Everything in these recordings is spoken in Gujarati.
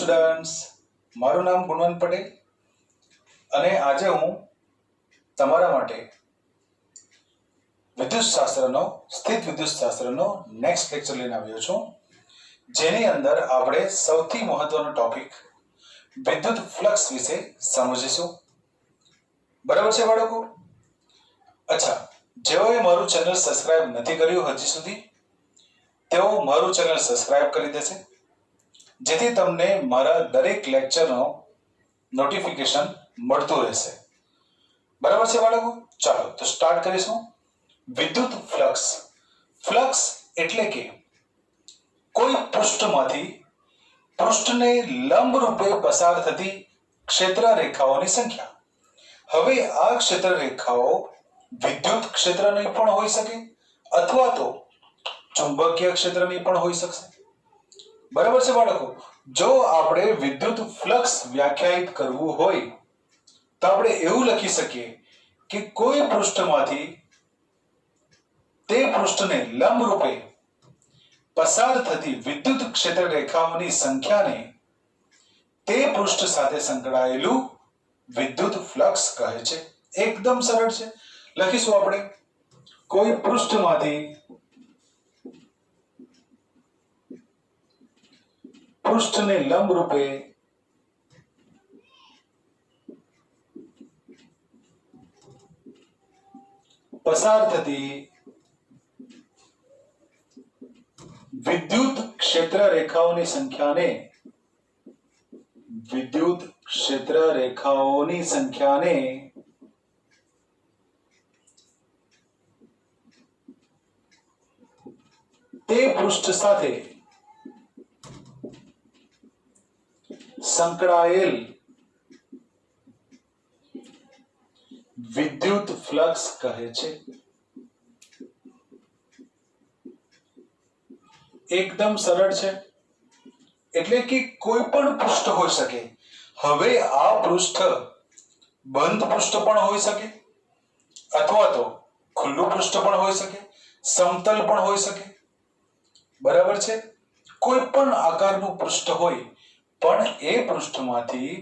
સ્ટુડન્ટ્સ, મારું નામ ગુણવંત પટેલ અને આજે હું તમારા માટે સ્થિત વિદ્યુતશાસ્ત્રનો નેક્સ્ટ લેક્ચર લઈને આવ્યો છું, જેની અંદર આપણે સૌથી મહત્વનો ટોપિક વિદ્યુત ફ્લક્સ વિશે સમજીશું. બરાબર છે બાળકો? અચ્છા, જેઓએ મારું ચેનલ સબસ્ક્રાઇબ નથી કર્યું હજી સુધી, તેઓ મારું ચેનલ સબસ્ક્રાઇબ કરી દેશે, જેથી તમને મારા દરેક લેક્ચરનો નોટિફિકેશન મળતું રહેશે. બરાબર છે બાળકો? ચાલો તો સ્ટાર્ટ કરીશું. વિદ્યુત ફ્લક્સ. ફ્લક્સ એટલે કે કોઈ પૃષ્ઠમાંથી પૃષ્ઠને લંબ રૂપે પસાર થતી ક્ષેત્ર રેખાઓની સંખ્યા. હવે આ ક્ષેત્ર રેખાઓ વિદ્યુત ક્ષેત્રની પણ હોઈ શકે અથવા તો ચુંબકીય ક્ષેત્રની પણ હોઈ શકશે. બરાબર છે બાળકો? જો આપણે વિદ્યુત ફ્લક્સ વ્યાખ્યાયિત કરવું હોય તો આપણે એવું લખી શકીએ કે કોઈ પૃષ્ઠમાંથી તે પૃષ્ઠને લંબ રૂપે પસાર થતી વિદ્યુત ક્ષેત્ર રેખાઓની સંખ્યાને તે પૃષ્ઠ સાથે સંકળાયેલું વિદ્યુત ફ્લક્સ કહે છે. એકદમ સરળ છે. લખીશું આપણે કોઈ પૃષ્ઠમાંથી પૃષ્ઠને લંબ રૂપે પસાર થતી વિદ્યુત ક્ષેત્ર રેખાઓની સંખ્યાને તે પૃષ્ઠ સાથે સંકળાયેલ વિદ્યુત ફ્લક્સ કહે છે. એકદમ સરળ છે. એટલે કે કોઈ પણ પૃષ્ઠ હોઈ શકે. હવે આ પૃષ્ઠ બંધ પૃષ્ઠ પણ હોઈ શકે અથવા તો ખુલ્લું પૃષ્ઠ પણ હોઈ શકે, સમતલ પણ હોઈ શકે. બરાબર છે? કોઈ પણ આકારનું પૃષ્ઠ હોય પણ એ પૃષ્ઠમાંથી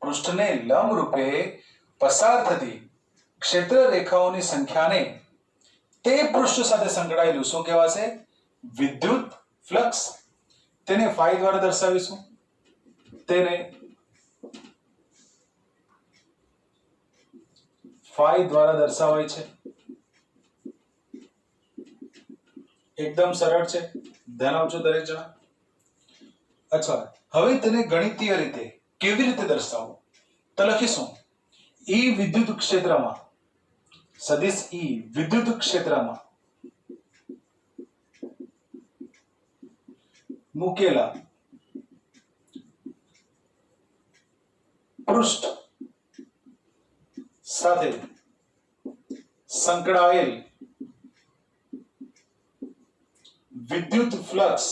પૃષ્ઠને લંબ રૂપે પસાર થતી ક્ષેત્ર રેખાઓની સંખ્યાને તે પૃષ્ઠ સાથે સંકળાયેલું શું કહેવાશે? વિદ્યુત ફ્લક્સ. તેને ફાઈ દ્વારા દર્શાવીશું. તેને ફાઈ દ્વારા દર્શાવાય છે. એકદમ સરળ છે. ધ્યાન આપજો દરેક જણા. અચ્છા, હવે તેને ગણિતીય રીતે કેવી રીતે દર્શાવવું તો લખીશું ઈ વિદ્યુત ક્ષેત્રમાં, સદિશ ઈ વિદ્યુત ક્ષેત્રમાં મૂકેલા પૃષ્ઠ સાથે સંકળાયેલ વિદ્યુત ફ્લક્સ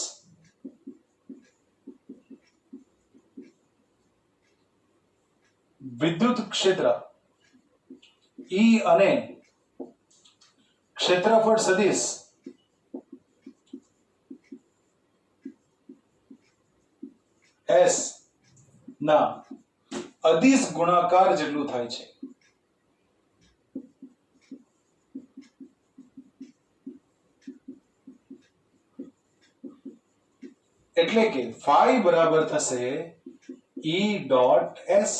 વિદ્યુત ક્ષેત્ર ઈ અને ક્ષેત્રફળ સદિશ S ના અદિશ ગુણાકાર જેટલું થાય છે. એટલે કે ફાઈ બરાબર થશે E ડોટ S.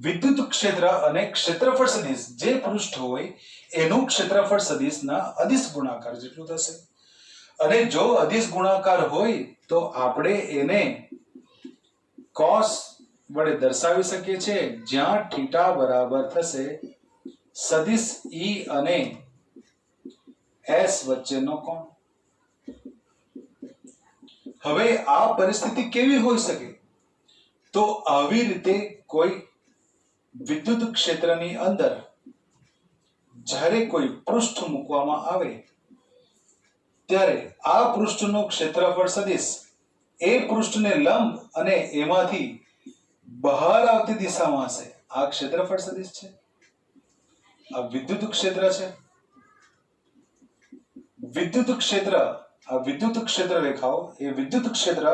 વિદ્યુત ક્ષેત્ર અને ક્ષેત્રફળ સદિશ જે પૃષ્ઠ હોય એનું ક્ષેત્રફળ સદિશના અદિશ ગુણાકાર જેટલું થશે. અને જો અદિશ ગુણાકાર હોય તો આપણે એને cos વડે દર્શાવી શકીએ છીએ, જ્યાં થીટા બરાબર થશે સદિશ E અને S વચ્ચેનો કોણ. હવે આ પરિસ્થિતિ કેવી હોઈ શકે? તો આવી રીતે કોઈ વિદ્યુત ક્ષેત્રની અંદર જ્યારે કોઈ પૃષ્ઠ મૂકવામાં આવે ત્યારે આ પૃષ્ઠનું ક્ષેત્રફળ સદિશ એ પૃષ્ઠને લંબ અને એમાંથી બહાર આવતી દિશામાં હશે. આ ક્ષેત્રફળ સદિશ છે, આ વિદ્યુત ક્ષેત્ર છે. વિદ્યુત ક્ષેત્ર, આ વિદ્યુત ક્ષેત્ર રેખાઓ એ વિદ્યુત ક્ષેત્ર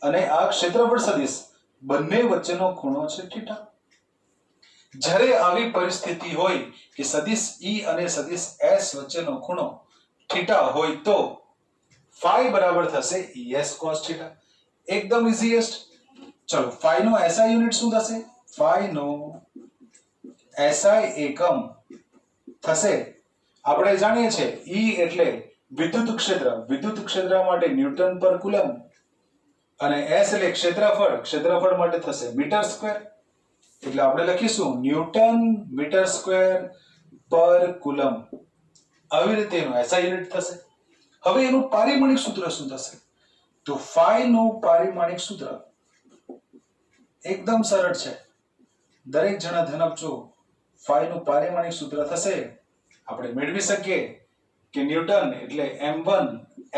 અને આ ક્ષેત્રફળ સદિશ બંને વચ્ચેનો ખૂણો છે થીટા. જ્યારે આવી પરિસ્થિતિ હોય કે સદિશ E અને સદિશ S વચ્ચેનો ખૂણો થીટા હોય તો phi બરાબર થશે ES cos થીટા. એકદમ ઇઝીએસ્ટ. ચલો phi નો SI યુનિટ શું થશે? phi નો SI એકમ થશે, આપણે જાણીએ છીએ E એટલે વિદ્યુત ક્ષેત્ર. વિદ્યુત ક્ષેત્ર માટે ન્યૂટન પર કુલમ અને S એટલે ક્ષેત્રફળ. ક્ષેત્રફળ માટે થશે મીટર સ્ક્વેર. એટલે આપણે લખીશું ન્યૂટન મીટર સ્ક્વેર પર કુલમ. આવી રીતે એનો SI યુનિટ થશે. હવે એનું પારિમાણિક સૂત્ર શું થશે? તો phi નું પારિમાણિક સૂત્ર એકદમ સરળ છે. દરેક જણા ધ્યાન આપજો. phi નું પારિમાણિક સૂત્ર થશે, આપણે મેળવી શકીએ કે ન્યૂટન એટલે m1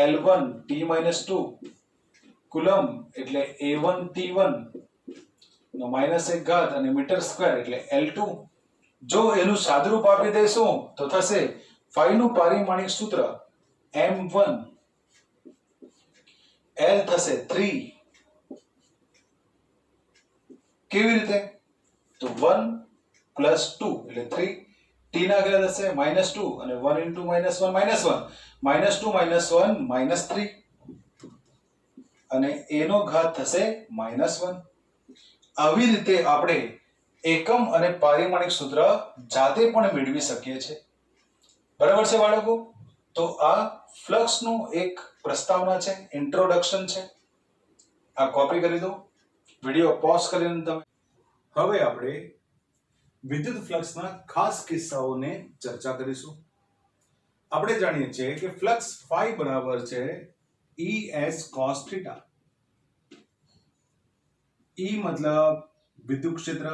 l1 t-2, કુલમ એટલે a1 t1 નો -1 ઘાત અને મીટર સ્ક્વેર એટલે l2. જો એનું સાદુરૂપ આપી દઈશું તો થશે phi નું પારિમાણિક સૂત્ર m1 l થશે 3. કેવી રીતે? તો 1 + 2 એટલે 3. t ના ઘાત થશે -2 અને 1 * -1 -1 -2 -1 -3 અને a નો ઘાત થશે -1. આવી રીતે આપણે એકમ અને પારિમાણિક સૂત્ર જાતે પણ મેળવી શકીએ છીએ. બરાબર છે બાળકો? તો આ ફ્લક્સ નું એક પ્રસ્તાવના છે, ઇન્ટ્રોડક્શન છે. આ કોપી કરી દો, વિડિયો પોઝ કરીને તમે. હવે આપણે વિદ્યુત ફ્લક્સના ખાસ કિસ્સાઓને ચર્ચા કરીશું. આપણે જાણીએ છીએ કે ફ્લક્સ phi બરાબર છે ES cos થીટા. E મતલબ વિદ્યુત ક્ષેત્ર,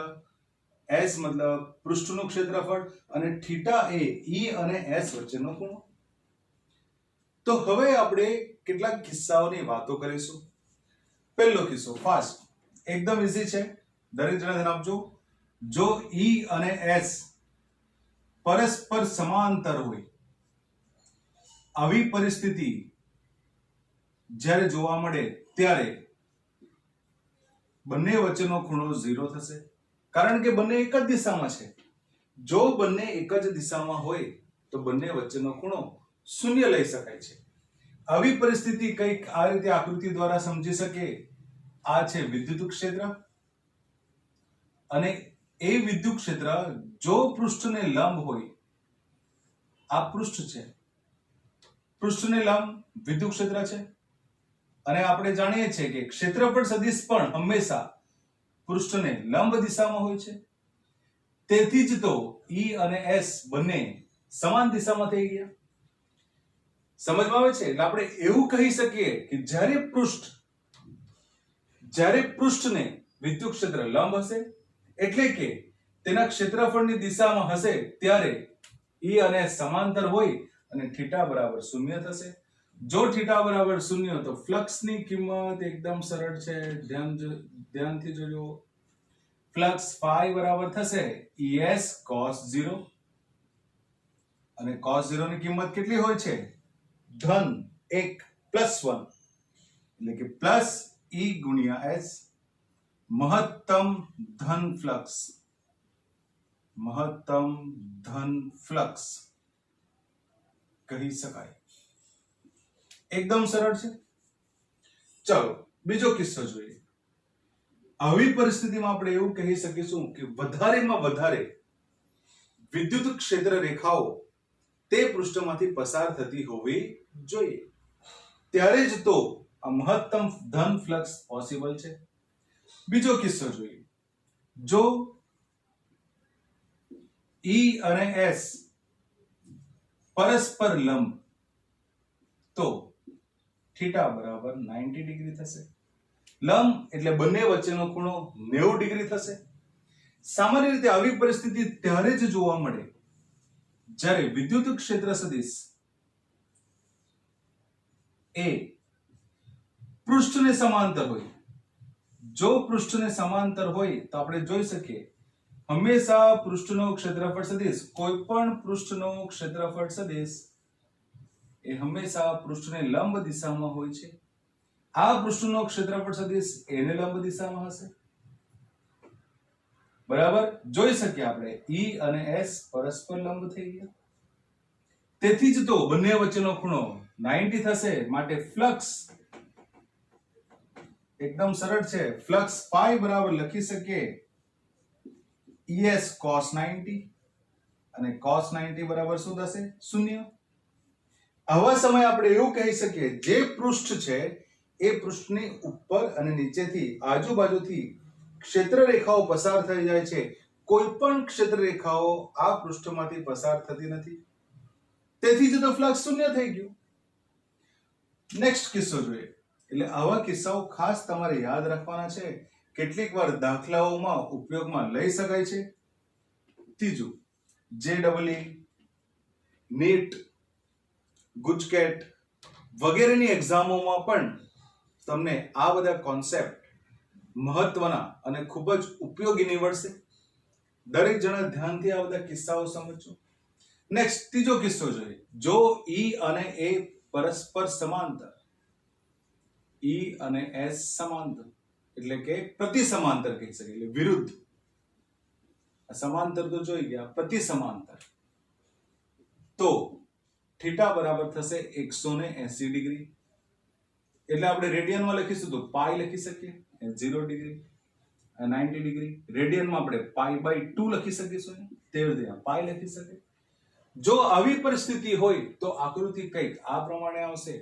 S મતલબ પૃષ્ઠનું ક્ષેત્રફળ અને થીટા એ E અને S વચ્ચેનો ખૂણો. તો હવે આપણે કેટલાક કિસ્સાઓની વાતો કરીશું. પહેલો કિસ્સો ફાસ્ટ, એકદમ ઈઝી છે. દરેક જણા ધ્યાન આપજો. જો E અને S પરસ્પર સમાંતર હોય, આવી પરિસ્થિતિ જ્યારે જોવા મળે ત્યારે બંને વચ્ચેનો ખૂણો 0 થશે, કારણ કે બંને એક જ દિશામાં છે. જો બંને એક જ દિશામાં હોય તો બંને વચ્ચેનો ખૂણો 0 લઈ શકાય છે. આવી પરિસ્થિતિ કંઈક આ રીતે આકૃતિ દ્વારા સમજી શકે. આ છે વિદ્યુત ક્ષેત્ર અને એ વિદ્યુત ક્ષેત્ર જો પૃષ્ઠને લંબ હોય, આ પૃષ્ઠ છે, પૃષ્ઠને લંબ વિદ્યુત ક્ષેત્ર છે. અને આપણે જાણીએ છીએ કે ક્ષેત્રફળ સદિશ પણ હંમેશા પૃષ્ઠને લંબ દિશામાં હોય છે. તેથી જ તો E અને S બંને સમાન દિશામાં થઈ ગયા. સમજમાં આવે છે? એટલે આપણે એવું કહી શકીએ કે જ્યારે પૃષ્ઠને વિદ્યુત ક્ષેત્ર લંબ હશે એટલે કે તેના ક્ષેત્રફળની દિશામાં હશે ત્યારે E અને S સમાંતર હોય અને θ બરાબર 0 થશે. જો θ બરાબર 0 તો ફ્લક્સની કિંમત એકદમ સરળ છે. ધ્યાનથી જોજો. ફ્લક્સ phi બરાબર થશે ES cos 0 અને cos 0 ની કિંમત કેટલી હોય છે? ધન 1 + 1 એટલે કે પ્લસ E ગુણ્યા S. મહત્તમ ધન ફ્લક્સ કહી શકાય. એકદમ સરળ છે. ચાલો બીજો કિસ્સો જોઈએ. આવી પરિસ્થિતિમાં આપણે એવું કહી શકીશું કે વધારેમાં વધારે વિદ્યુત ક્ષેત્ર રેખાઓ તે પૃષ્ઠમાંથી પસાર થતી હોવી જોઈએ. ત્યારે જ તો આ મહત્તમ ધન ફ્લક્સ પોસિબલ છે. બીજો કિસ્સો જોઈએ. જો E અને S પરસ્પર લંબ તો θ બરાબર 90 ડિગ્રી થશે. લંબ એટલે બંને વચ્ચેનો ખૂણો 90 ડિગ્રી થશે. સામાન્ય રીતે આવી પરિસ્થિતિ ત્યારે જ જોવા મળે જ્યારે વિદ્યુત ક્ષેત્ર સદિશ એ પૃષ્ઠને સમાંતર હોય. જો પૃષ્ઠને સમાંતર હોય તો આપણે જોઈ શકીએ હંમેશા પૃષ્ઠનો ક્ષેત્રફળ સદિશ, કોઈ પણ પૃષ્ઠનો ક્ષેત્રફળ સદિશ એ હંમેશા પૃષ્ઠને લંબ દિશામાં હોય છે. આ પૃષ્ઠનો ક્ષેત્રફળ સદિશ a ને લંબ દિશામાં હશે. બરાબર, જોઈ શકીએ આપણે E અને S પરસ્પર લંબ થઈ ગયા. તેથી જ તો બંને વચ્ચેનો ખૂણો 90 થશે. માટે ફ્લક્સ એકદમ સરળ છે. ફ્લક્સ phi બરાબર લખી શકીએ ES cos 90 અને cos 90 બરાબર શું થશે? 0. આવા સમયે આપણે એવું કહી શકીએ જે પૃષ્ઠ છે એ પૃષ્ઠની ઉપર અને નીચેથી આજુબાજુથી ક્ષેત્ર રેખાઓ પસાર થઈ જાય છે. કોઈ પણ ક્ષેત્ર રેખાઓ આ પૃષ્ઠમાંથી પસાર થતી નથી. તેથી જ તો ફ્લક્સ 0 થઈ ગયું. નેક્સ્ટ કિસ્સો જોઈએ. એટલે આવા કિસ્સાઓ ખાસ તમારે યાદ રાખવાના છે. કેટલીક વાર દાખલાઓમાં ઉપયોગમાં લઈ શકાય છે. ત્રીજું, JEE, નીટ, ગુજકેટ વગેરેની એક્ઝામોમાં પણ તમને આ બધા કોન્સેપ્ટ મહત્વના અને ખૂબ જ ઉપયોગી નીવડશે. દરેક જણા ધ્યાનથી આ બધા કિસ્સાઓ સમજજો. નેક્સ્ટ ત્રીજો કિસ્સો જોઈએ. જો E અને A પરસ્પર સમાંતર, E અને S સમાંતર એટલે કે પ્રતિ સમાંતર કહી શકીએ, એટલે વિરુદ્ધ. સમાંતર તો જોઈ ગયા, પ્રતિ સમાંતર. તો થીટા બરાબર થશે 180 ડિગ્રી. એટલે આપણે રેડિયનમાં લખીશું તો પાઈ લખી શકીએ, 0 ડિગ્રી 90 ડિગ્રી. રેડિયનમાં આપણે π/2 લખી શકીશું, તે રીતે પાઈ લખી શકીએ. જો આવી પરિસ્થિતિ હોય તો આકૃતિ કંઈક આ પ્રમાણે આવશે.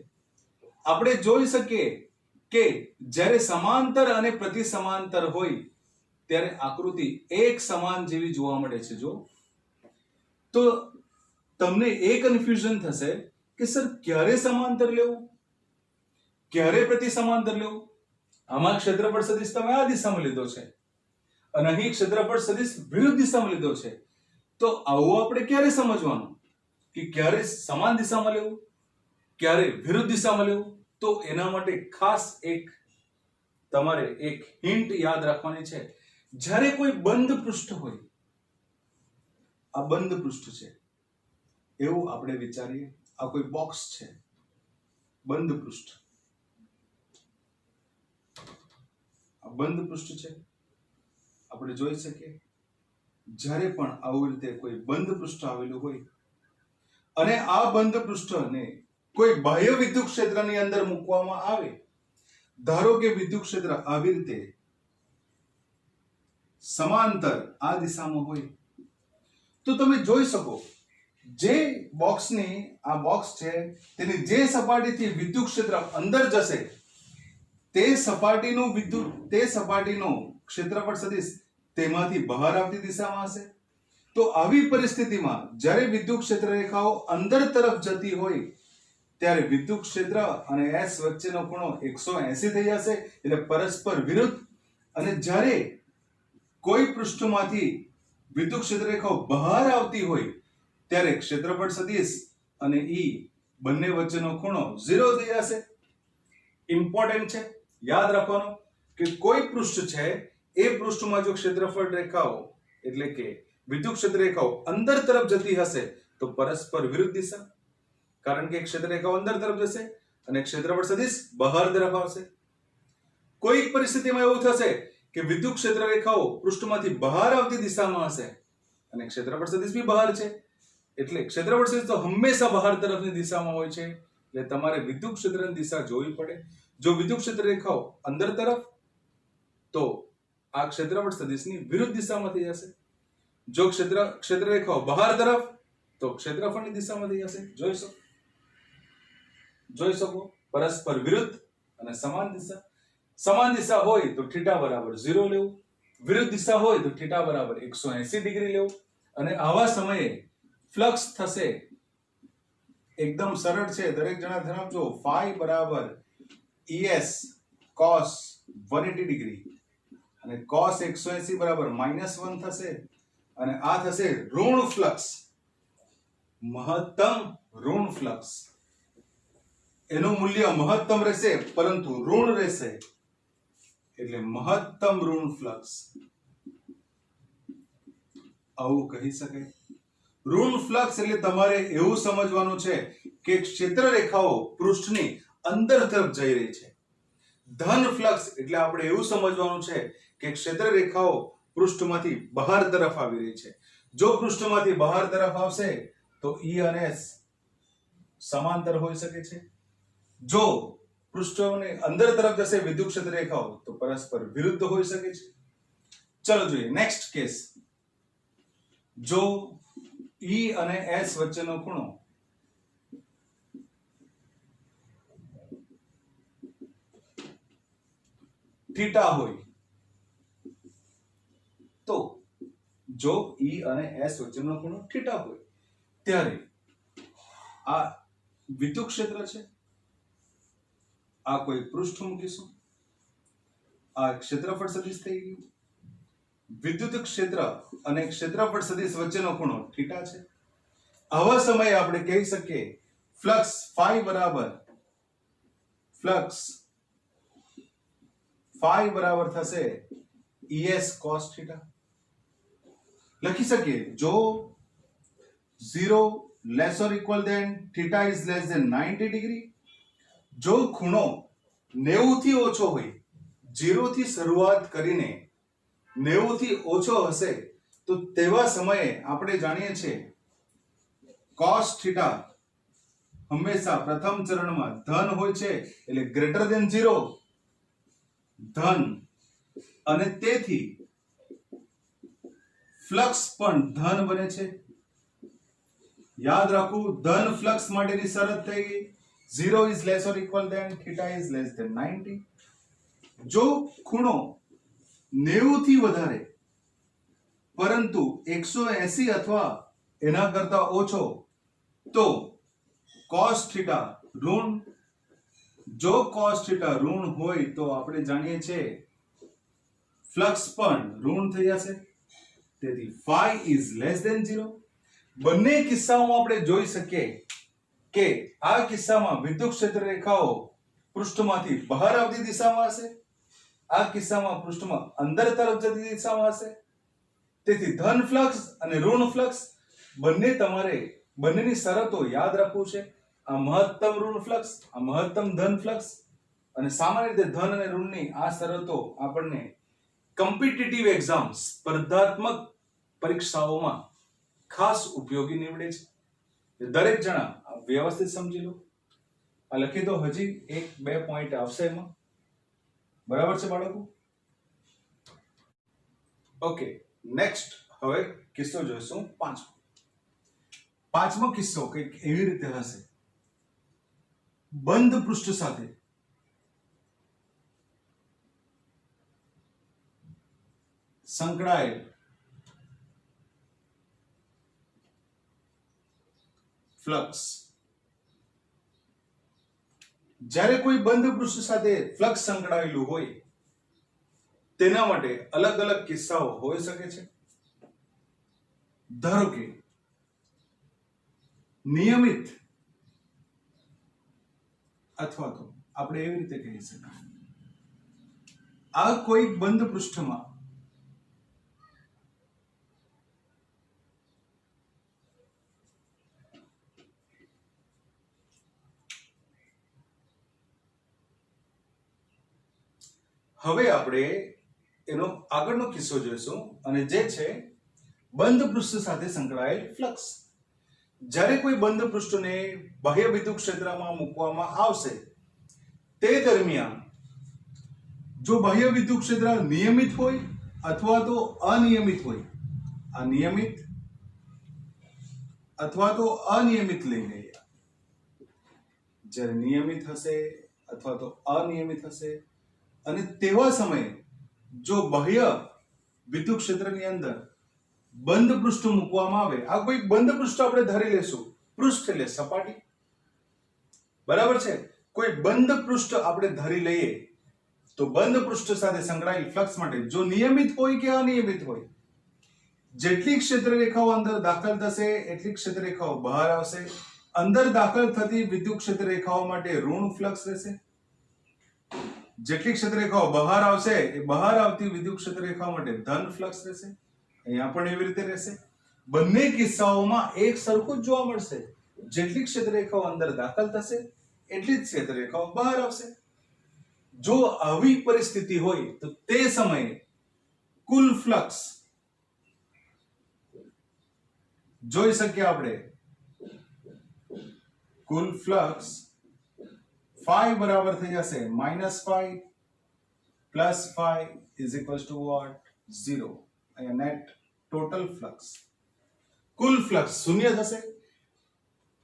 આપણે જોઈ શકીએ કે જ્યારે સમાંતર અને પ્રતિ સમાંતર હોય ત્યારે આકૃતિ એક સમાન જેવી જોવા મળે છે. જો તો તમને એ કન્ફ્યુઝન થશે કે સર ક્યારે સમાંતર લેવું, ક્યારે પ્રતિ સમાંતર લેવું. આમાં ક્ષેત્રફળ સદિશ તમે આ દિશામાં લીધો છે અને અહીં ક્ષેત્રફળ સદિશ વિરુદ્ધ દિશામાં લીધો છે. તો આવું આપણે ક્યારે સમજવાનું કે ક્યારે સમાન દિશામાં લેવું, ક્યારે વિરુદ્ધ દિશામાં લેવું? તો એના માટે ખાસ તમારે એક હિન્ટ યાદ રાખવાની છે. જ્યારે કોઈ બંધ પૃષ્ઠ હોય, આ બંધ પૃષ્ઠ છે એવું આપણે વિચારીએ. આ કોઈ બોક્સ છે, બંધ પૃષ્ઠ, આ બંધ પૃષ્ઠ છે. આપણે જોઈ શકીએ જ્યારે પણ આવી રીતે કોઈ બંધ પૃષ્ઠ આવેલું હોય અને આ બંધ પૃષ્ઠને કોઈ બાહ્ય વિદ્યુત ક્ષેત્રની અંદર મૂકવામાં આવે, ધારો કે વિદ્યુત ક્ષેત્ર આવી રીતે સમાંતર આ દિશામાં હોય, તો તમે જોઈ શકો જે બોક્સની આ બોક્સ છે તેની જે સપાટીથી વિદ્યુત ક્ષેત્ર અંદર જશે તે સપાટીનો ક્ષેત્રફળ સદિશ તેમાંથી બહાર આવતી દિશામાં હશે. તો આવી પરિસ્થિતિમાં જ્યારે વિદ્યુત ક્ષેત્ર રેખાઓ અંદર તરફ જતી હોય ત્યારે વિદ્યુત ક્ષેત્ર અને S વચ્ચેનો ખૂણો 180 થઈ જશે, એટલે પરસ્પર વિરુદ્ધ. અને જ્યારે કોઈ પૃષ્ઠમાંથી વિદ્યુત ક્ષેત્ર રેખાઓ બહાર આવતી હોય ત્યારે ક્ષેત્રફળ સદિશ અને E બંને વચ્ચેનો ખૂણો 0 થઈ જશે. ઇમ્પોર્ટન્ટ છે, યાદ રાખવાનું કે કોઈ પૃષ્ઠ છે એ પૃષ્ઠમાં જો ક્ષેત્રફળ રેખાઓ એટલે કે વિદ્યુત ક્ષેત્ર રેખાઓ અંદર તરફ જતી હશે તો પરસ્પર વિરુદ્ધ દિશા, કારણ કે ક્ષેત્ર રેખાઓ અંદર તરફ જશે અને ક્ષેત્રફળ સદિશ બહાર તરફ આવશે. કોઈક પરિસ્થિતિમાં એવું થશે કે વિદ્યુત ક્ષેત્ર રેખાઓ પૃષ્ઠમાંથી બહાર આવતી દિશામાં હશે અને ક્ષેત્રફળ સદિશ બી બહાર છે, એટલે ક્ષેત્રફળ સદિશ તો હંમેશા બહાર તરફની દિશામાં હોય છે. એટલે તમારે વિદ્યુત ક્ષેત્રની દિશા જોવી પડે. જો વિદ્યુત ક્ષેત્ર રેખાઓ અંદર તરફ તો આ ક્ષેત્રફળ સદિશની વિરુદ્ધ દિશામાં થઈ જશે. જો ક્ષેત્ર રેખાઓ બહાર તરફ તો ક્ષેત્રફળની દિશામાં થઈ જશે. જોઈ શકો પરસ્પર વિરુદ્ધ અને સમાન દિશા. સમાન દિશા હોય તો થીટા બરાબર 0 લેવું, વિરુદ્ધ દિશા હોય તો થીટા બરાબર 180 ડિગ્રી લેવું. અને આવા સમયે ફ્લક્સ થશે એકદમ સરળ છે, દરેક જણા ધ્યાન આપજો. phi બરાબર ES cos 180 ડિગ્રી અને cos 180 બરાબર -1 થશે અને આ થશે ઋણ ફ્લક્સ, મહત્તમ ઋણ ફ્લક્સ. એનું મૂલ્ય મહત્તમ રહેશે પરંતુ ઋણ રહેશે, એટલે મહત્તમ ઋણ ફ્લક્સ આવું કહી શકાય. ઋણ ફ્લક્સ એટલે તમારે એવું સમજવાનું છે કે ક્ષેત્ર રેખાઓ પૃષ્ઠની અંદર તરફ જઈ રહી છે ધન ફ્લક્સ એટલે આપણે એવું સમજવાનું છે કે ક્ષેત્ર રેખાઓ પૃષ્ઠમાંથી બહાર તરફ આવી રહી છે. જો પૃષ્ઠમાંથી બહાર તરફ આવશે તો E અને S સમાંતર હોઈ શકે છે. જો પૃષ્ઠોની અંદર તરફ જશે વિદ્યુત ક્ષેત્ર રેખાઓ તો પરસ્પર વિરુદ્ધ હોઈ શકે છે. ચલો જોઈએ નેક્સ્ટ કેસ. જો E અને S વચ્ચેનો ખૂણો થીટા હોય તો જો E અને S વચ્ચેનો ખૂણો થીટા હોય ત્યારે આ વિદ્યુત ક્ષેત્ર છે, આ કોઈ પૃષ્ઠ મૂકીશું, આ ક્ષેત્રફળ સદિશ થઈ ગયું. વિદ્યુત ક્ષેત્ર અને ક્ષેત્રફળ સદિશ વચ્ચેનો ખૂણો થીટા છે. આવા સમયે આપણે કહી શકીએ ફ્લક્સ ફાઈ બરાબર થશે ES cos થીટા. લખી શકીએ જો 0 less or equal than theta is less than 90 degree, જો ખૂણો 90 થી ઓછો હોય, 0 થી શરૂઆત કરીને 90 થી ઓછો હશે તો તેવા સમયે આપણે જાણીએ છીએ cos થીટા હંમેશા પ્રથમ ચરણમાં ધન હોય છે એટલે ગ્રેટર ધેન 0 ધન, અને તેથી ફ્લક્સ પણ ધન બને છે. યાદ રાખવું ધન ફ્લક્સ માટેની શરત થઈ ગઈ 0 is less or equal than theta is less than 90. જો ખૂણો 90 થી વધારે પરંતુ 180 અથવા એના કરતા ઓછો તો cos થીટા ઋણ. જો cos થીટા ઋણ હોય તો આપણે જાણીએ છીએ ફ્લક્સ પણ ઋણ થઈ જશે. તેથી phi is less than 0. બંને કિસ્સાઓમાં આપણે જોઈ શકીએ કે આ કિસ્સામાં વિદ્યુત ક્ષેત્ર રેખાઓ પૃષ્ઠમાંથી બહાર આવતી દિશામાં હશે, આ કિસ્સામાં પૃષ્ઠમાં અંદર તરફ જતી દિશામાં હશે. તેથી ધન ફ્લક્સ અને ઋણ ફ્લક્સ બંનેની શરતો યાદ રાખવું છે. આ મહત્તમ ઋણ ફ્લક્સ, આ મહત્તમ ધન ફ્લક્સ, અને સામાન્ય રીતે ધન અને ઋણની આ શરતો આપણને કોમ્પિટિટિવ એક્ઝામ સ્પર્ધાત્મક પરીક્ષાઓમાં ખાસ ઉપયોગી નીવડે છે. દરેક જણા વ્યવસ્થિત સમજી લો. આ લખી દો, હજી 1-2 પોઈન્ટ આવશે એમાં. બરાબર છે બાળકો? ઓકે, નેક્સ્ટ હવે કિસ્સો જોઈશું પાંચમો કિસ્સો કંઈક એવી રીતે હશે. બંધ પૃષ્ઠ સાથે સંકળાયેલ ફ્લક્સ. જ્યારે કોઈ બંધ પૃષ્ઠ સાથે ફ્લક્સ સંકળાયેલું હોય તેના માટે અલગ અલગ કિસ્સાઓ હોઈ શકે છે. ધારો કે નિયમિત અથવા તો આપણે એવી રીતે કહી શકાય આ કોઈ બંધ પૃષ્ઠમાં હવે આપણે એનો આગળનો કિસ્સો જોઈશું અને જે છે બંધ પૃષ્ઠ સાથે સંકળાયેલ ફ્લક્સ. જ્યારે કોઈ બંધ પૃષ્ઠને બાહ્ય વિદ્યુત ક્ષેત્રમાં મૂકવામાં આવશે તે દરમિયાન જો બાહ્ય વિદ્યુત ક્ષેત્ર નિયમિત હોય અથવા તો અનિયમિત હોય, આ નિયમિત અથવા તો અનિયમિત લઈ લઈએ. જ્યારે નિયમિત હશે અથવા તો અનિયમિત હશે અને તેવા સમયે જો બાહ્ય વિદ્યુત ક્ષેત્રની અંદર બંધ પૃષ્ઠ મૂકવામાં આવે, આ કોઈ બંધ પૃષ્ઠ આપણે ધારી લેશું. પૃષ્ઠ એટલે સપાટી, બરાબર છે? કોઈ બંધ પૃષ્ઠ આપણે ધારી લઈએ તો બંધ પૃષ્ઠ સાથે સંકળાયેલ ફ્લક્સ માટે જો નિયમિત હોય કે અનિયમિત હોય, જેટલી ક્ષેત્ર રેખાઓ અંદર દાખલ થશે એટલી ક્ષેત્ર રેખાઓ બહાર આવશે. અંદર દાખલ થતી વિદ્યુત ક્ષેત્ર રેખાઓ માટે ઋણ ફ્લક્સ રહેશે. જેટલી ક્ષેત્ર રેખાઓ બહાર આવશે એ બહાર આવતી વિદ્યુત ક્ષેત્ર રેખાઓ માટે ધન ફ્લક્સ રહેશે. અહીંયા પણ એવી રીતે રહેશે. બંને કિસ્સાઓમાં એક સરખું જ જોવા મળશે. જેટલી ક્ષેત્ર રેખાઓ અંદર દાખલ થશે એટલી જ ક્ષેત્ર રેખાઓ બહાર આવશે. જો આવી પરિસ્થિતિ હોય તો તે સમયે કુલ ફ્લક્સ જોઈ શકીએ આપણે, કુલ ફ્લક્સ phi બરાબર થઈ જશે -phi plus phi is equals to what 0. અહીંયા નેટ ટોટલ ફ્લક્સ, કુલ ફ્લક્સ શૂન્ય થશે.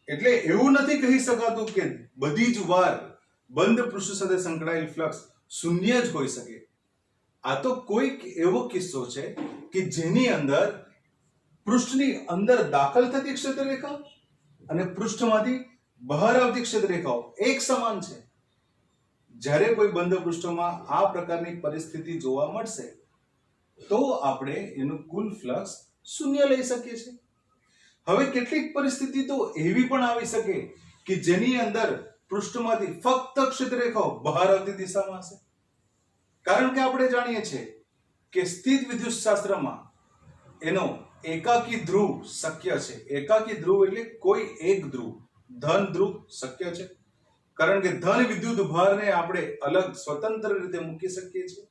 એટલે એવું નથી કહી શકાતું કે બધી જ વાર બંધ પૃષ્ઠ સાથે સંકળાયેલ ફ્લક્સ શૂન્ય જ હોઈ શકે. આ તો કોઈક એવો કિસ્સો છે કે જેની અંદર પૃષ્ઠની અંદર દાખલ થતી ક્ષેત્રરેખા અને પૃષ્ઠમાંથી બહાર આવતી ક્ષેત્રરેખાઓ એક સમાન છે. જ્યારે કોઈ બંધ પૃષ્ઠમાં આ પ્રકારની પરિસ્થિતિ જોવા મળશે તો આપણે એનું કુલ ફ્લક્સ શૂન્ય લઈ શકીએ છીએ. હવે કેટલીક પરિસ્થિતિ તો એવી પણ આવી શકે કે જેની અંદર પૃષ્ઠમાંથી ફક્ત ક્ષેત્રરેખાઓ બહાર આવતી દિશામાં હશે. કારણ કે આપણે જાણીએ છીએ કે સ્થિત વિદ્યુત શાસ્ત્રમાં એનો એકાકી ધ્રુવ શક્ય છે. એકાકી ધ્રુવ એટલે કોઈ એક ધ્રુવ, ધન ધ્રુવ શક્ય છે. કારણ કે ધન વિદ્યુત ભારને આપણે અલગ સ્વતંત્ર રીતે મૂકી શકીએ છીએ,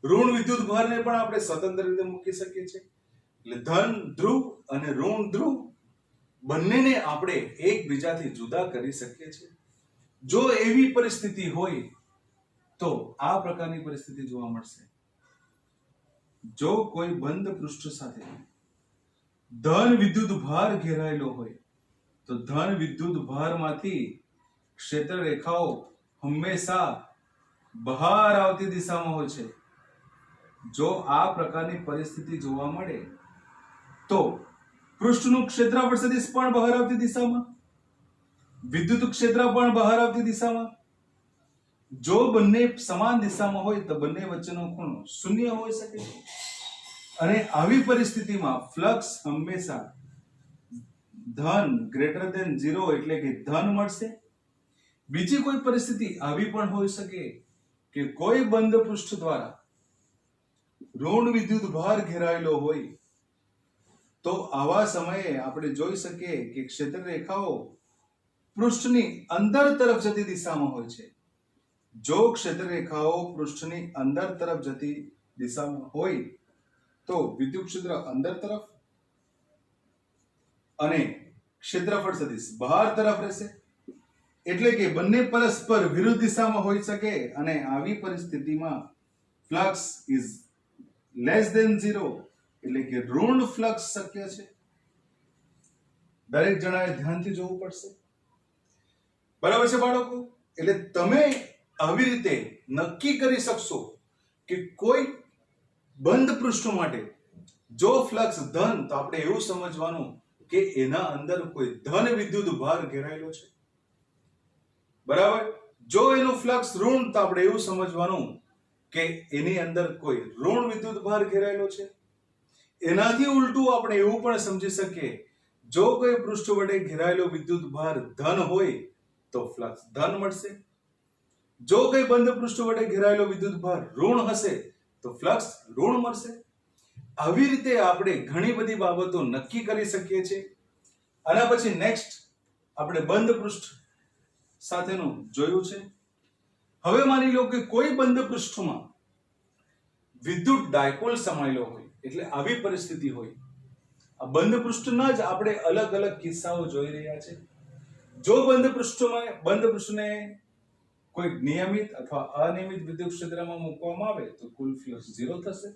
ઋણ વિદ્યુત ભારને પણ આપણે સ્વતંત્ર રીતે મૂકી શકીએ છીએ. એટલે ધન ધ્રુવ અને ઋણ ધ્રુવ બંનેને આપણે એકબીજાથી જુદા કરી શકીએ છીએ. જો એવી પરિસ્થિતિ હોય તો આ પ્રકારની પરિસ્થિતિ જોવા મળશે. જો કોઈ બંધ પૃષ્ઠ સાથે ધન વિદ્યુત ભાર ઘેરાયેલો હોય તો ધન વિદ્યુત ભારમાંથી ક્ષેત્ર રેખાઓ હંમેશા બહાર આવતી દિશામાં હોય છે. જો આ પ્રકારની પરિસ્થિતિ જોવા મળે તો પૃષ્ઠનું ક્ષેત્રફળ સદિશ પણ બહાર આવતી દિશામાં, વિદ્યુત ક્ષેત્ર પણ બહાર આવતી દિશામાં. જો બંને સમાન દિશામાં હોય તો બંને વચ્ચેનો ખૂણો શૂન્ય હોઈ શકે છે. અને આવી પરિસ્થિતિમાં ફ્લક્સ હંમેશા ધન ગ્રેટર ધેન 0 એટલે કે ધન મળશે. બીજી કોઈ પરિસ્થિતિ આવી પણ હોઈ શકે કે કોઈ બંધ પૃષ્ઠ દ્વારા ઋણ વિદ્યુત ભાર ઘેરાયેલો હોય તો આવા સમયે આપણે જોઈ શકીએ કે ક્ષેત્ર રેખાઓ પૃષ્ઠની અંદર તરફ જતી દિશામાં હોય છે. જો ક્ષેત્ર રેખાઓ પૃષ્ઠની અંદર તરફ જતી દિશામાં હોય તો વિદ્યુત ક્ષેત્ર અંદર તરફ અને ક્ષેત્રફળ સદિશ બહાર તરફ રહેશે. એટલે કે બંને પરસ્પર વિરુદ્ધ દિશામાં હોઈ શકે અને આવી પરિસ્થિતિમાં ફ્લક્સ ઇઝ લેસ ધેન 0 એટલે કે ઋણ ફ્લક્સ શક્ય છે. દરેક જણાએ ધ્યાનથી જોવું પડશે. બરાબર છે બાળકો? એટલે તમે આવી રીતે નક્કી કરી શકશો કે કોઈ બંધ પૃષ્ઠ માટે જો ફ્લક્સ ધન તો આપણે એવું સમજવાનું કે એના અંદર કોઈ ધન વિદ્યુત ભાર ઘેરાયેલો છે. બરાબર? જો એનું ફ્લક્સ ઋણ તો આપણે એવું સમજવાનું કે એની અંદર કોઈ ઋણ વિદ્યુત ભાર ઘેરાયેલો છે. એનાથી ઉલટું આપણે એવું પણ સમજી શકીએ જો કોઈ પૃષ્ઠ વડે ઘેરાયેલો વિદ્યુત ભાર ધન હોય તો ફ્લક્સ ધન મળશે. જો કોઈ બંધ પૃષ્ઠ વડે ઘેરાયેલો વિદ્યુત ભાર ઋણ હશે તો ફ્લક્સ ઋણ મળશે. આવી રીતે આપણે ઘણી બધી બાબતો નક્કી કરી શકીએ છીએ. આના પછી નેક્સ્ટ આપણે બંધ પૃષ્ઠ સાથેનું જોયું છે. હવે માની લો કે કોઈ બંધ પૃષ્ઠમાં વિદ્યુત ડાયપોલ સમાયેલો હોય, એટલે આવી પરિસ્થિતિ હોય. આ બંધ પૃષ્ઠના જ આપણે અલગ અલગ કિસ્સાઓ જોઈ રહ્યા છે. જો બંધ પૃષ્ઠને કોઈ નિયમિત અથવા અનિયમિત વિદ્યુત ક્ષેત્રમાં મૂકવામાં આવે તો કુલ ફ્લક્સ 0 થશે.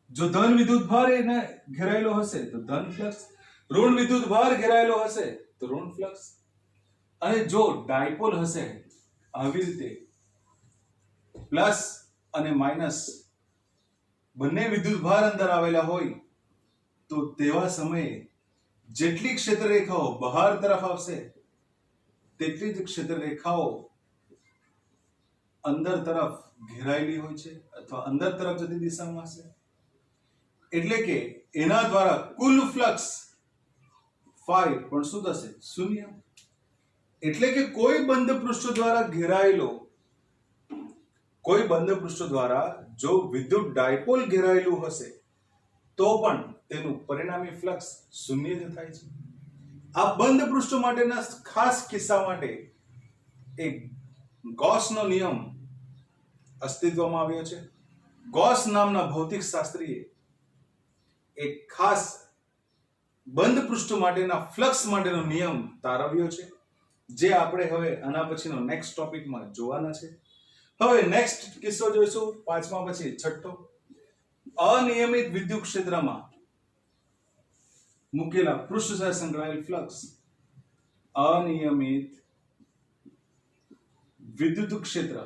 જો ધન વિદ્યુત ભાર એને ઘેરાયેલો હશે તો ધન ફ્લક્સ, ઋણ વિદ્યુત ભાર ઘેરાયેલો હશે તો ઋણ ફ્લક્સ. અને જો ડાયપોલ હશે આવી રીતે પ્લસ અને માઇનસ બંને વિદ્યુત ભાર અંદર આવેલા હોય તો તેવા સમયે જેટલી ક્ષેત્ર રેખાઓ બહાર તરફ આવશે તેટલી જ ક્ષેત્ર રેખાઓ અંદર તરફ ઘેરાયેલી હોય છે અથવા અંદર તરફ જતી દિશામાં હશે. એટલે કે એના દ્વારા કુલ ફ્લક્સ phi પણ શું થશે? શૂન્ય. એટલે કે કોઈ બંધ પૃષ્ઠ દ્વારા ઘેરાયેલો કોઈ બંધ પૃષ્ઠ દ્વારા જો વિદ્યુત ડાયપોલ ઘેરાયેલું હશે તો પણ તેનું પરિણામી ફ્લક્સ શૂન્ય જ થાય છે. આ બંધ પૃષ્ઠ માટેના ખાસ કિસ્સા માટે એક ગૌસનો નિયમ અસ્તિત્વમાં આવ્યો છે. ગોસ નામના ભૌતિક શાસ્ત્રીએ એક ખાસ બંધ પૃષ્ઠ માટેના ફ્લક્સ માટેનો નિયમ તારવ્યો છે, જે આપણે હવે આના પછીનો નેક્સ્ટ ટોપિકમાં જોવાના છે. હવે નેક્સ્ટ કિસ્સો જોઈશું, પાંચમા પછી છઠ્ઠો. અનિયમિત વિદ્યુત ક્ષેત્રમાં મૂકેલા પૃષ્ઠ સાથે સંકળાયેલ ફ્લક્સ. અનિયમિત વિદ્યુત ક્ષેત્ર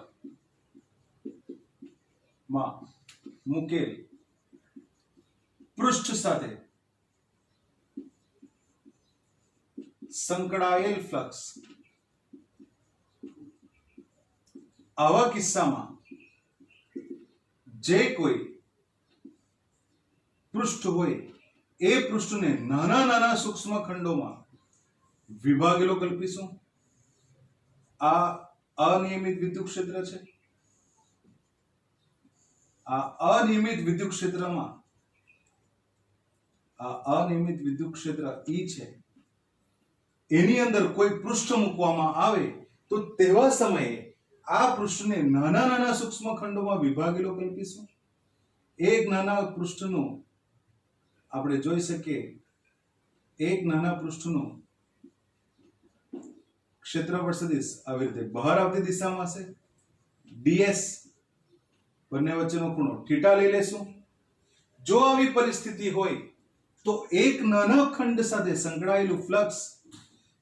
માં મૂકેલ પૃષ્ઠ સાથે સંકળાયેલ ફ્લક્સ. આવા કિસ્સામાં જે કોઈ પૃષ્ઠ હોય એ પૃષ્ઠને નાના નાના સૂક્ષ્મ ખંડોમાં વિભાગેલો કલ્પીશું. આ અનિયમિત વિદ્યુત ક્ષેત્ર છે. આ અનિયમિત વિદ્યુત ક્ષેત્રમાં આ અનિયમિત વિદ્યુત ક્ષેત્ર E છે. એની અંદર કોઈ પૃષ્ઠ મૂકવામાં આવે તો તેવા સમયે આ પૃષ્ઠને નાના નાના સૂક્ષ્મ ખંડોમાં વિભાગેલો કલ્પીશું. એક નાના પૃષ્ઠનું આપણે જોઈ શકીએ, એક નાના પૃષ્ઠનું ક્ષેત્રફળ સદિશ આવી રીતે બહાર આવતી દિશામાં હશે. ds બંને વચ્ચેનો ખૂણો થીટા લઈ લેશું. જો આવી પરિસ્થિતિ હોય તો એક નાના ખંડ સાથે સંકળાયેલું ફ્લક્સ,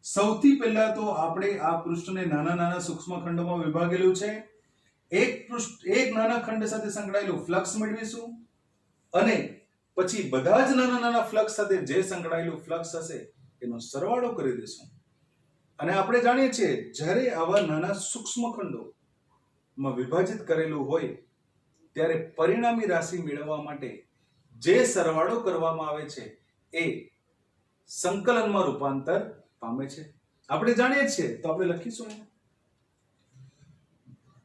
સૌથી પહેલા તો આપણે આ પૃષ્ઠને નાના નાના સૂક્ષ્મ ખંડોમાં વિભાગેલું છે. એક નાના ખંડ સાથે સંકળાયેલું ફ્લક્સ મેળવીશું અને પછી બધા જ નાના નાના ફ્લક્સ સાથે જે સંકળાયેલું ફ્લક્સ હશે એનો સરવાળો કરી દઈશું. અને આપણે જાણીએ છીએ જ્યારે આવા નાના સૂક્ષ્મ ખંડોમાં વિભાજિત કરેલું હોય ત્યારે પરિણામી રાશિ મેળવવા માટે જે સરવાળો કરવામાં આવે છે એ સંકલનમાં રૂપાંતર પામે છે. આપણે જાણીએ છીએ તો આપણે લખીશું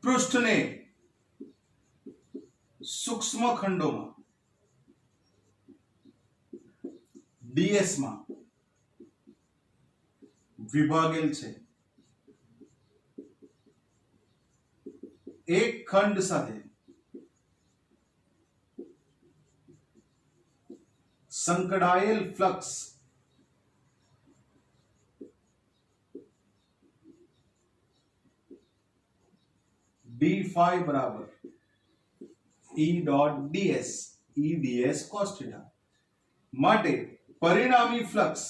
પૃષ્ઠને સૂક્ષ્મ ખંડોમાં ds માં વિભાગેલ છે. એક ખંડ સાથે સંકળાયેલ ફ્લક્સ d5 બરાબર E dot ds, E ds cos theta માટે પરિણામી ફ્લક્સ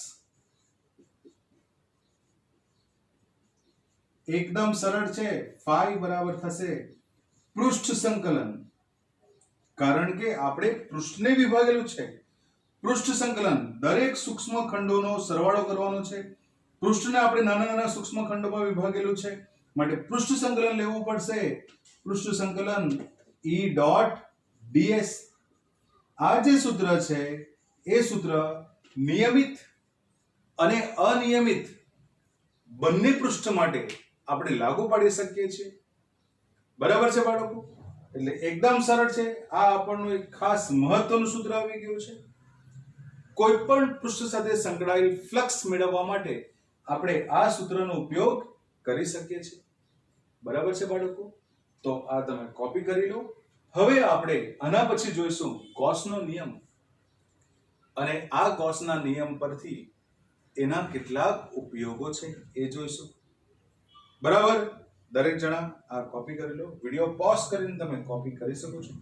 એકદમ સરળ છે. phi બરાબર થશે પૃષ્ઠ સંકલન, કારણ કે આપણે પૃષ્ઠને વિભાગેલું છે. પૃષ્ઠ સંકલન દરેક સૂક્ષ્મ ખંડોનો સરવાળો કરવાનો છે. પૃષ્ઠને આપણે નાના નાના સૂક્ષ્મ ખંડોમાં વિભાગેલું છે માટે પૃષ્ઠ સંકલન લેવું પડશે. પૃષ્ઠ સંકલન E ડોટ ds. આ જે સૂત્ર છે એ સૂત્ર નિયમિત અને અનિયમિત બંને પૃષ્ઠ માટે આપણે લાગુ પાડી શકીએ છીએ. બરાબર છે બાળકો? એટલે એકદમ સરળ છે. આ આપણનું એક ખાસ મહત્વનું સૂત્ર આવી ગયું છે. કોઈ પણ પૃષ્ઠ સાથે સંકળાયેલ ફ્લક્સ મેળવવા માટે આપણે આ સૂત્રનો ઉપયોગ કરી શકીએ છીએ. બરાબર છે બાળકો? તો આ તમે કોપી કરી લો. હવે આપણે આના પછી જોઈશું ગૌસનો નિયમ, અને આ ગૌસના નિયમ પરથી એના કેટલાક ઉપયોગો છે એ જોઈશું. બરાબર? દરેક જણા આ કોપી કરી લો. વિડિયો પોઝ કરીને તમે કોપી કરી શકો છો.